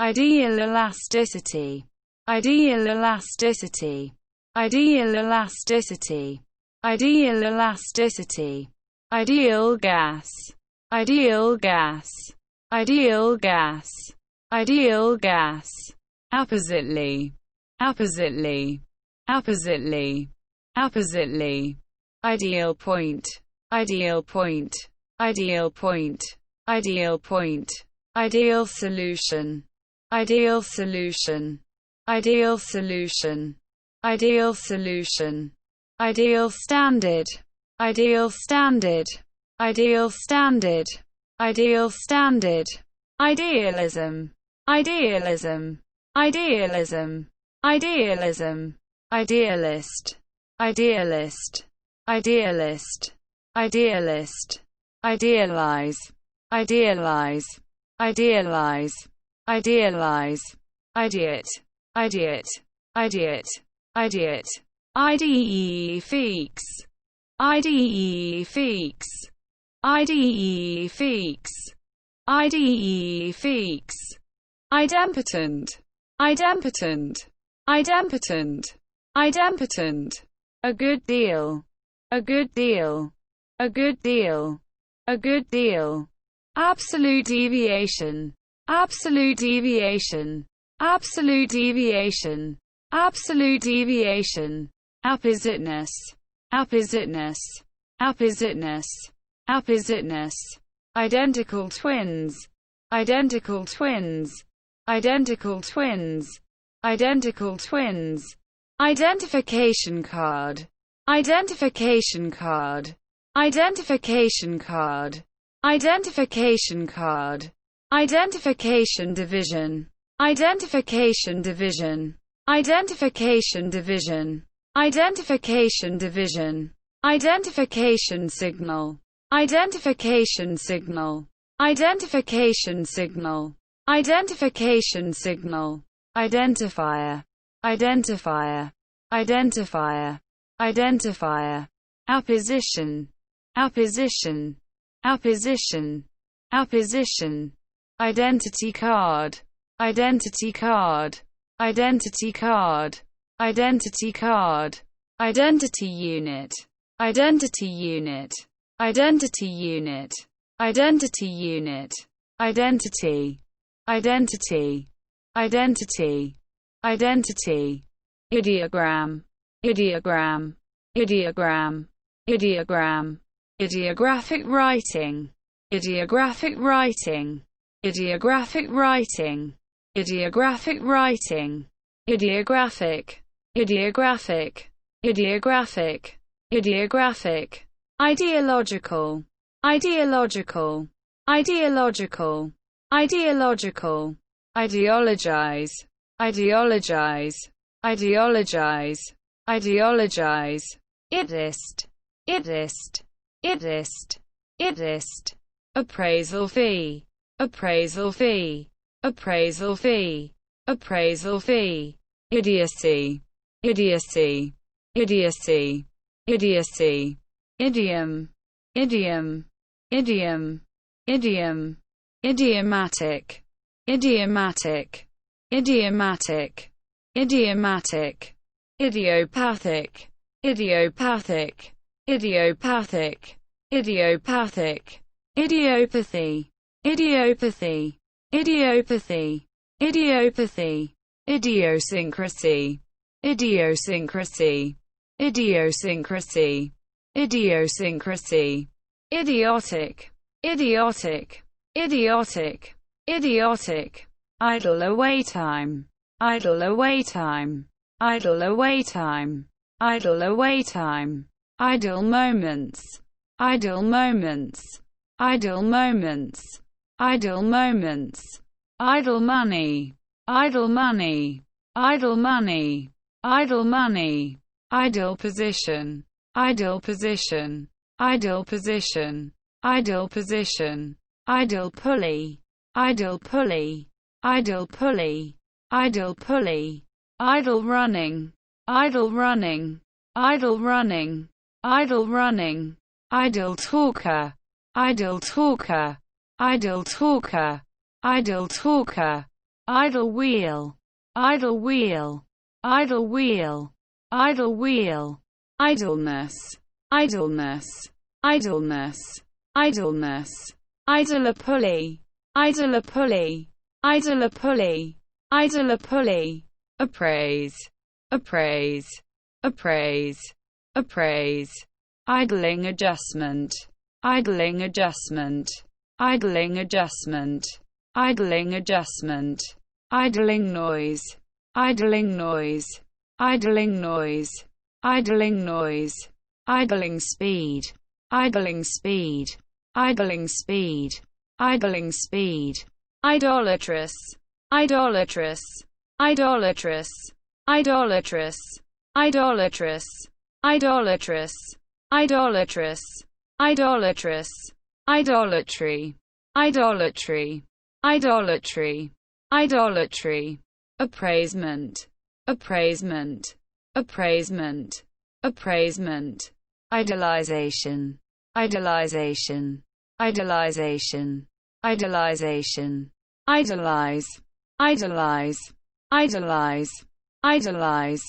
ideal elasticity, ideal elasticity, ideal elasticity, ideal elasticity, ideal gas, ideal gas, ideal gas, ideal gas, appositely, appositely, appositely, appositely, ideal point, ideal point, ideal point, ideal point, ideal solution, ideal solution, ideal solution, ideal solution, ideal standard, ideal standard, ideal standard, ideal standard, idealism, idealism, idealism, idealism, idealist, idealist, idealist, idealist, idealize, idealize, idealize, idealize, ideate, ideate, ideate, ideate, IDE fix, IDE fix, IDE fix, IDE fix, idempotent, idempotent, idempotent, idempotent, a good deal, a good deal, a good deal, a good deal, absolute deviation, absolute deviation, absolute deviation, absolute deviation, appositeness, appositeness, appositeness, appositeness, identical twins, identical twins, identical twins, identical twins, identification card, identification card, identification card, identification card, identification division, identification division, identification division, identification division, identification signal, identification signal, identification signal, identification signal, identifier, identifier, identifier, identifier, apposition, apposition, apposition, apposition, identity card, identity card, identity card, identity card, identity unit, identity unit, identity unit, identity unit, identity, identity, identity, identity, ideogram, ideogram, ideogram, ideogram, ideographic writing, ideographic writing, ideographic writing, ideographic writing, ideographic, ideographic, ideographic, ideographic, ideological, ideological, ideological, ideological, ideologize, ideologize, ideologize, ideologize, idist, idist, idist, idist, appraisal fee, appraisal fee, appraisal fee, appraisal fee, idiocy, idiocy, idiocy, idiocy, idiom, idiom, idiom, idiom, idiomatic, idiomatic, idiomatic, idiomatic, idiopathic, idiopathic, idiopathic, idiopathic, idiopathy, idiopathy, idiopathy, idiopathy, idiosyncrasy, idiosyncrasy, idiosyncrasy, idiosyncrasy, idiotic, idiotic, idiotic, idiotic, idle away time, idle away time, idle away time, idle away time, idle moments, idle moments, idle moments, idle moments, idle money, idle money, idle money, idle money, idle position, idle position, idle position, idle position, idle pulley, idle pulley, idle pulley, idle pulley, idle running, idle running, idle running, idle running, idle talker, idle talker, idle talker, idle talker, idle wheel, idle wheel, idle wheel, idle wheel, idleness, idleness, idleness, idleness, idler pulley, idler pulley, idler pulley, idler pulley, appraise, appraise, appraise, appraise, idling adjustment, idling adjustment, idling adjustment, idling adjustment, idling noise, idling noise, idling noise, idling noise, idling speed, idling speed, idling speed, idling speed, idolatrous, idolatrous, idolatrous, idolatrous, idolatrous, idolatrous, idolatrous, idolatrous, idolatry, idolatry, idolatry, idolatry, appraisement, appraisement, appraisement, appraisement, idolization, idolization, idolization, idolization, idolize, idolize, idolize, idolize,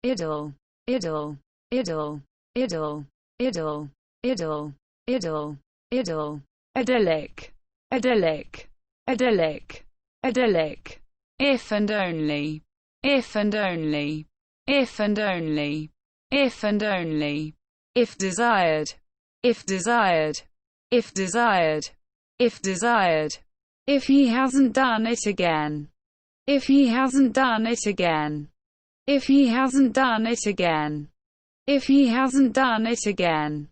idle, idle, idle, idle, idle, idle, idle, idle, idyllic, idyllic, idyllic, idyllic, if and only, if and only, if and only, if and only, if desired, if desired, if desired, if desired, if he hasn't done it again, if he hasn't done it again, if he hasn't done it again, if he hasn't done it again,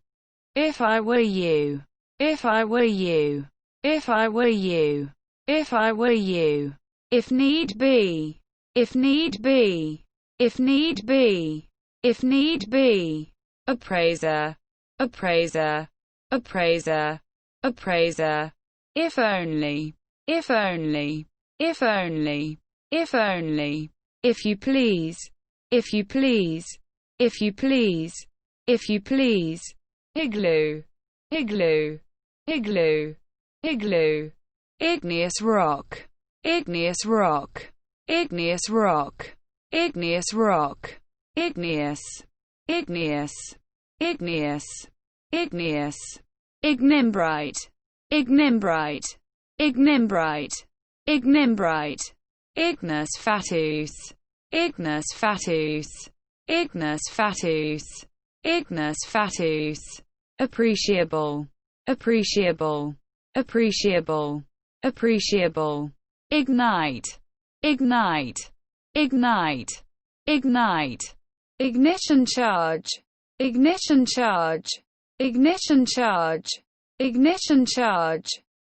if I were you, if I were you, if I were you, if I were you, if need be, if need be, if need be, if need be, appraiser, appraiser, appraiser, appraiser, if only, if only, if only, if only, if you please, if you please, if you please, if you please, igloo, igloo, igloo, igloo, igneous rock, igneous rock, igneous rock, igneous rock, igneous, igneous, igneous, igneous, ignimbrite, ignimbrite, ignimbrite, ignimbrite, ignis fatuus, ignis fatuus, ignis fatuus, ignis fatuus, appreciable, appreciable, appreciable, appreciable, ignite, ignite, ignite, ignite, ignition charge, ignition charge, ignition charge, ignition charge,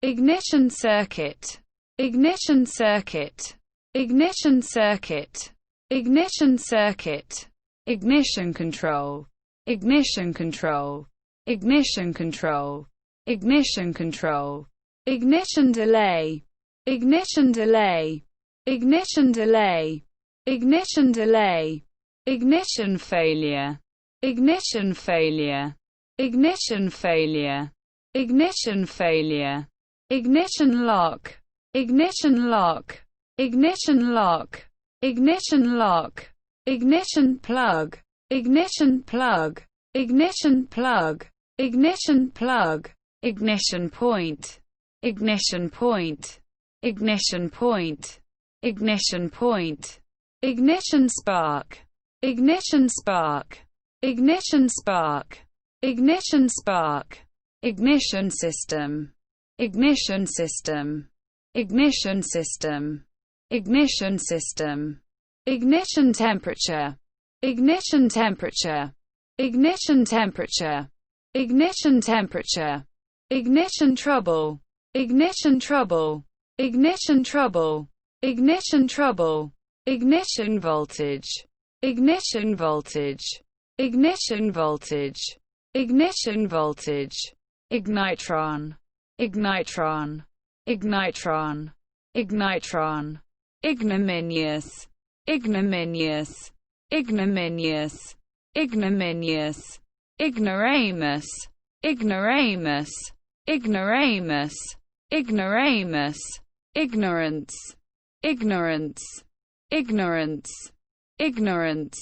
ignition circuit, ignition circuit, ignition circuit, ignition circuit, ignition control, ignition control, ignition control, ignition control, ignition delay, ignition delay, ignition delay, ignition delay, ignition failure, ignition failure, ignition failure, ignition failure, ignition lock, ignition lock, ignition lock, ignition lock, ignition plug, ignition plug, ignition plug, ignition plug, ignition point, ignition point, ignition point, ignition point, ignition spark, ignition spark, ignition spark, ignition spark, ignition system, ignition system, ignition system, ignition system, ignition temperature, ignition temperature, ignition temperature, ignition temperature, ignition trouble, ignition trouble, ignition trouble, ignition trouble, ignition voltage, ignition voltage, ignition voltage, ignition voltage, ignitron, ignitron, ignitron, ignitron, ignominious, ignominious, ignominious, ignominious, ignoramus, ignoramus, ignoramus, ignoramus, ignorance, ignorance, ignorance, ignorance,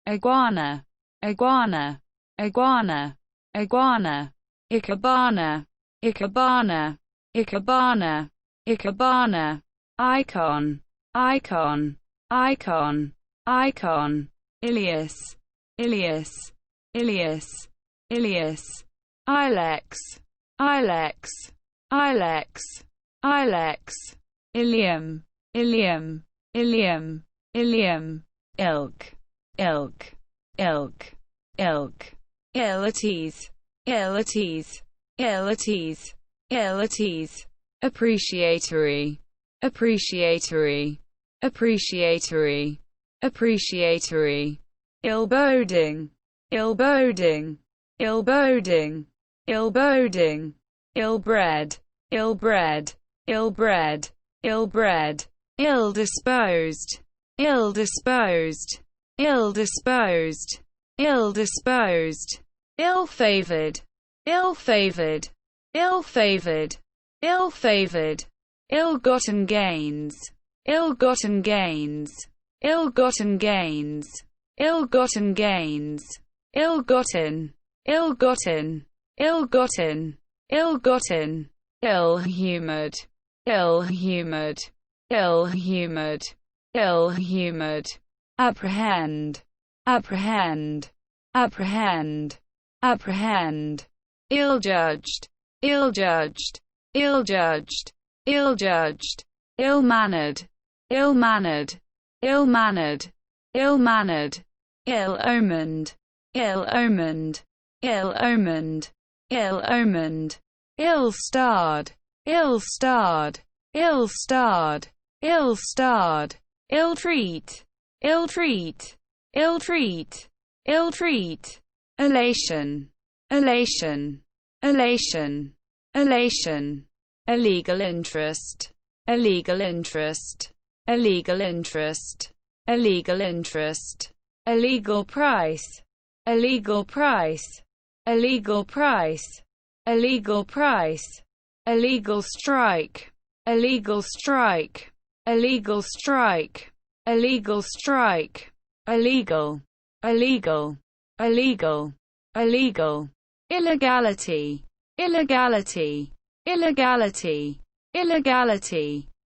iguana, iguana, iguana, iguana, ikebana, ikebana, ikebana, ikebana, icon, icon, icon, icon, Ilias, Ilias, Ilias, Ilias, ilex, ilex, ilex, ilex, ilium, ilium, ilium, ilium, ilk, ilk, ilk, ilk, ill at ease, ill at ease, ill at ease, ill at ease, appreciatory, appreciatory, appreciatory, appreciatory, ill-boding, ill-boding, ill-boding, ill-boding, ill-bred, ill-bred, ill-bred, ill-bred, ill-disposed, ill-disposed, ill-disposed, ill-disposed, ill-favored, ill-favored, ill-favored, ill-favored, ill-gotten gains, ill-gotten gains, ill-gotten gains, ill-gotten gains, ill-gotten, ill-gotten, ill-gotten, ill-gotten, ill-humored, ill-humored, ill-humored, ill-humored, apprehend, apprehend, apprehend, apprehend, ill-judged, ill-judged, ill-judged, ill-judged, ill-mannered, ill-mannered, ill-mannered, ill-mannered, ill-omened, ill-omened, ill-omened, ill-omened, ill-starred, ill-starred, ill-starred, ill-starred, ill-treat, ill-treat, ill-treat, ill-treat, elation, elation, elation, elation, illegal interest, illegal interest, illegal interest, illegal interest, illegal price, illegal price, illegal price, illegal price, illegal strike, illegal strike, illegal strike, illegal strike, illegal, illegal, illegal, illegal, illegality, illegality, illegality, illegality,